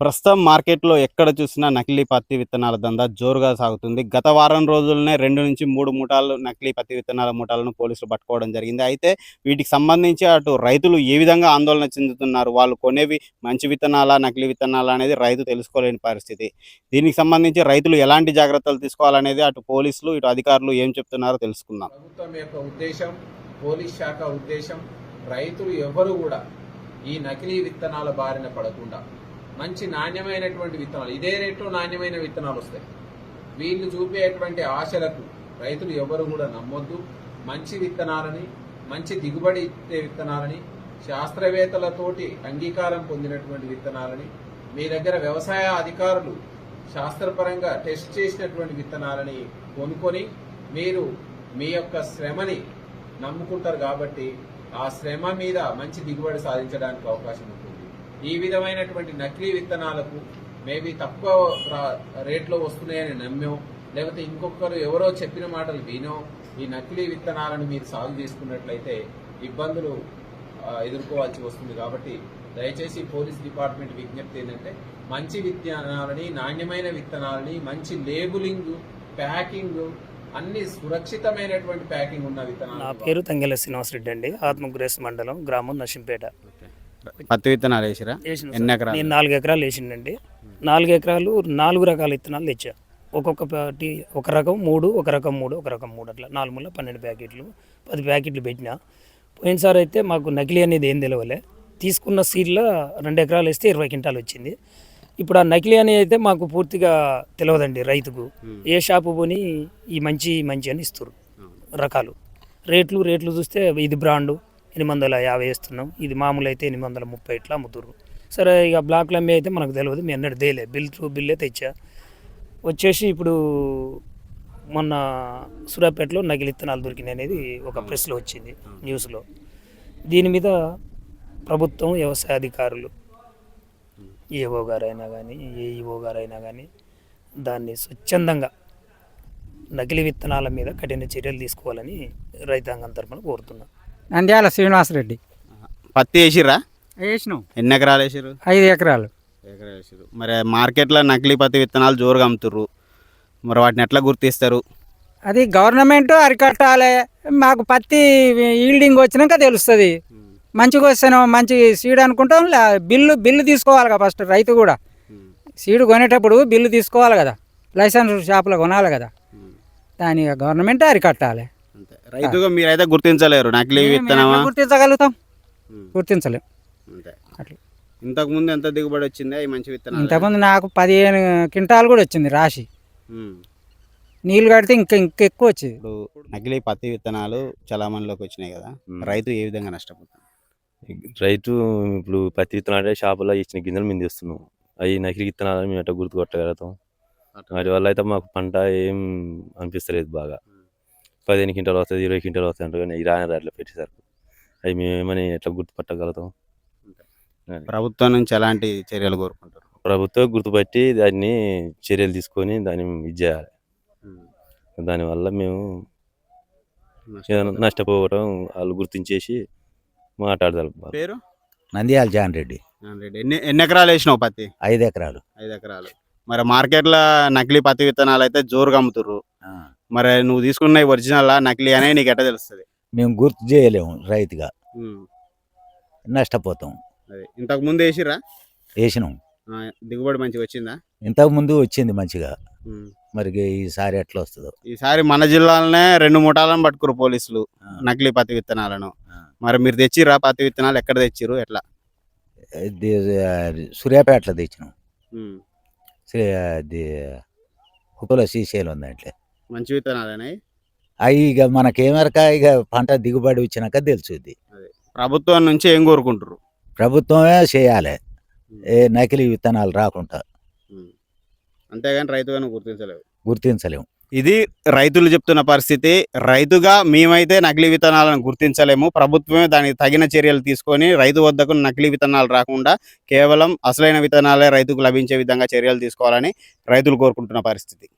ప్రస్తుతం మార్కెట్‌లో ఎక్కడ చూసినా నకిలీ పత్తి విత్తనాల దందా జోరుగా సాగుతుంది. గత వారం రోజుల్లోనే 2-3 మూటాలు నకిలీ పత్తి విత్తనాల మూటాలను పోలీసులు పట్టుకోవడం జరిగింది. అయితే వీటికి సంబంధించి అటు రైతులు ఏ విధంగా ఆందోళన చెందుతున్నారు? వాళ్ళు కొనేవి మంచి విత్తనాలా? నకిలీ విత్తనాలా? అనేది రైతు తెలుసుకోలేని పరిస్థితి. దీనికి సంబంధించి రైతులు ఎలాంటి జాగ్రత్తలు తీసుకోవాలనేది అటు పోలీసులు, ఇటు అధికారులు ఏం చెప్తున్నారో తెలుసుకుందాం. ప్రభుత్వం యొక్క ఉద్దేశం, పోలీస్ శాఖ ఉద్దేశం, రైతులు ఎవరు కూడా ఈ నకిలీ విత్తనాల బారిన పడకుండా మంచి నాణ్యమైనటువంటి విత్తనాలు, ఇదే రేట్లో నాణ్యమైన విత్తనాలు వస్తాయి. వీళ్ళు చూపేటువంటి ఆశలకు రైతులు ఎవరు కూడా నమ్మొద్దు. మంచి విత్తనాలని, మంచి దిగుబడి ఇచ్చే విత్తనాలని, శాస్త్రవేత్తలతోటి అంగీకారం పొందినటువంటి విత్తనాలని, మీ దగ్గర వ్యవసాయ అధికారులు శాస్త్రపరంగా టెస్ట్ చేసినటువంటి విత్తనాలని కొనుక్కొని మీరు మీ యొక్క శ్రమని నమ్ముకుంటారు. కాబట్టి ఆ శ్రమ మీద మంచి దిగుబడి సాధించడానికి అవకాశం ఉంటుంది. ఈ విధమైనటువంటి నకిలీ విత్తనాలకు మేబీ తక్కువ రేట్లో వస్తున్నాయని నమ్మో, లేకపోతే ఇంకొకరు ఎవరో చెప్పిన మాటలు వినో ఈ నకిలీ విత్తనాలను మీరు సాగు చేసుకున్నట్లయితే ఇబ్బందులు ఎదుర్కోవాల్సి వస్తుంది. కాబట్టి దయచేసి పోలీస్ డిపార్ట్మెంట్ విజ్ఞప్తి ఏంటంటే మంచి విత్తనాలని, నాణ్యమైన విత్తనాలని, మంచి లేబులింగ్, ప్యాకింగ్ అన్ని సురక్షితమైనటువంటి ప్యాకింగ్ ఉన్న విత్తనాలు. నా పేరు తంగెల శ్రీనివాసరెడ్డి అండి, ఆత్మగురేస్ మండలం, గ్రామం నర్సింపేట. పత్తి విత్తనాలు వేసిరా? ఎన్ని ఎకరాలు? నేను 4 ఎకరాలు వేసిండండి. 4 ఎకరాలు 4 రకాల విత్తనాలు తెచ్చా. ఒక్కొక్కటి ఒక రకం 3, ఒక రకం 3, ఒక రకం 3, అట్లా 4 ముళ్ళ 12 ప్యాకెట్లు, 10 ప్యాకెట్లు పెట్టినా. పోయినసారి అయితే మాకు నకిలీ అనేది ఏం తెలియలే. తీసుకున్న సీడ్లో 2 ఎకరాలు వేస్తే 20 క్వింటాలు వచ్చింది. ఇప్పుడు ఆ నకిలీ అనేది అయితే మాకు పూర్తిగా తెలియదండి. రైతుకు ఏ షాపు పోని ఈ మంచి అని ఇస్తారు రకాలు. రేట్లు చూస్తే ఇది బ్రాండు 850 వేస్తున్నాం, ఇది మామూలు అయితే 830 ఇట్లా అమ్ముతుర్రు. సరే ఇక బ్లాక్లో అమ్మే అయితే మనకు తెలియదు, మేము ఎన్నడూ తేలే. బిల్లే తెచ్చా. వచ్చేసి ఇప్పుడు మొన్న సూర్యాపేటలో నకిలీ విత్తనాలు దొరికినాయి అనేది ఒక ప్రెస్లో వచ్చింది, న్యూస్లో. దీని మీద ప్రభుత్వం, వ్యవసాయ అధికారులు, ఏఓ గారైనా కానీ, ఏఈఓ గారైనా కానీ దాన్ని స్వచ్ఛందంగా నకిలీ విత్తనాల మీద కఠిన చర్యలు తీసుకోవాలని రైతాంగం తరఫున కోరుతున్నాం. నంద్యాల శ్రీనివాసరెడ్డి. పత్తి వేసిరా? వేసినాం. ఎన్ని ఎకరాలు వేసిరు? 5 ఎకరాలు. వేసిరు. మరి మార్కెట్లో నకిలీ పత్తి విత్తనాలు జోరుగా అమ్ముతుర్రు. మరి వాటిని ఎట్లా గుర్తిస్తారు? అది గవర్నమెంట్ అరికట్టాలి. మాకు పత్తి ఈల్డింగ్ వచ్చినాక తెలుస్తుంది. మంచిగా వస్తాను, మంచి సీడ్ అనుకుంటాం. బిల్లు తీసుకోవాలి కదా ఫస్ట్. రైతు కూడా సీడ్ కొనేటప్పుడు బిల్లు తీసుకోవాలి కదా, లైసెన్స్ షాపులో కొనాలి కదా. దాని గవర్నమెంట్ అరికట్టాలి. రైతుగా మీరైతే గుర్తించలేరు నకిలీ విత్తనం? గుర్తించగలుగుతాం, గుర్తించలేం. అట్లా. ఇంతకుముందు ఎంత దిగుబడి వచ్చింది ఈ మంచి విత్తనం? ఇంతకుముందు నాకు 15 క్వింటాలు కూడా వచ్చింది రాశి. నీళ్ళు కడితే ఇంకా ఎక్కువ వచ్చింది. ఇప్పుడు నకిలీ పత్తి విత్తనాలు చలామణిలోకి వచ్చినాయి కదా, రైతు ఏ విధంగా నష్టపోతుంది? రైతు ఇప్పుడు పత్తి విత్తనాలు షాపులో ఇచ్చిన గింజలు మేము తెస్తున్నాం. అవి నకిలీ విత్తనాలు మేము ఎట్లా గుర్తుకొట్టగలుగుతాం? వాటి వల్ల అయితే మాకు పంట ఏం అనిపిస్తలేదు. బాగా 15 క్వింటాలు వస్తుంది, 20 క్వింటాలు వస్తుంది అంటారు, కానీ ఈ రాట్లా పెట్టేసరికి అవి మేమేమని ఎట్లా గుర్తుపట్టగలుగుతాం? ప్రభుత్వం నుంచి ఎలాంటి చర్యలు కోరుకుంటారు? ప్రభుత్వం గుర్తుపట్టి దాన్ని చర్యలు తీసుకొని దాన్ని ఇది చేయాలి. దానివల్ల మేము నష్టపోవడం వాళ్ళు గుర్తించేసి మాట్లాడతారు. పేరు? నంద్యాల జాన్ రెడ్డి. ఎన్ని ఎకరాలు వేసినావు పత్తి? 5 ఎకరాలు. 5 ఎకరాలు. మరి మార్కెట్లో నకిలీ పత్తి విత్తనాలు అయితే జోరుగా అమ్ముతుర్రు. మరి నువ్వు తీసుకున్న ఒరిజినల్ నకిలీ అనే నీకు ఎట్లా తెలుస్తుంది? మేము గుర్తు చేయలేము, రైతుగా నష్టపోతాం. ఇంతకు ముందు వేసిరా? వేసినాం. దిగుబడి మంచిగా వచ్చిందా? ఇంతకు ముందు వచ్చింది మంచిగా. మరి ఈసారి ఎట్లా వస్తుందో? ఈసారి మన జిల్లాలోనే 2 మూటాలను పట్టుకురు పోలీసులు నకిలీ పత్తి విత్తనాలను. మరి మీరు తెచ్చిరా పత్తి విత్తనాలు? ఎక్కడ తెచ్చిరు, ఎట్లా? సూర్యాపేటలో తెచ్చినాం. హుపలో శ్రీశైలం ఉంది. అట్లే మంచి విత్తనాలు అవి ఇక మనకేమరక ఇక పంట దిగుబడి వచ్చినాక తెలుసుద్ది. ప్రభుత్వం నుంచి ఏం కోరుకుంటారు? ప్రభుత్వమే చేయాలి, ఏ నకిలీ విత్తనాలు రాకుండా. అంతేగాని రైతుగా గుర్తించలేము. ఇది రైతులు చెప్తున్న పరిస్థితి. రైతుగా మేమైతే నకిలీ విత్తనాలను గుర్తించలేము. ప్రభుత్వమే దానికి తగిన చర్యలు తీసుకొని రైతు వద్దకు నకిలీ విత్తనాలు రాకుండా కేవలం అసలైన విత్తనాలే రైతుకు లభించే విధంగా చర్యలు తీసుకోవాలని రైతులు కోరుకుంటున్న పరిస్థితి.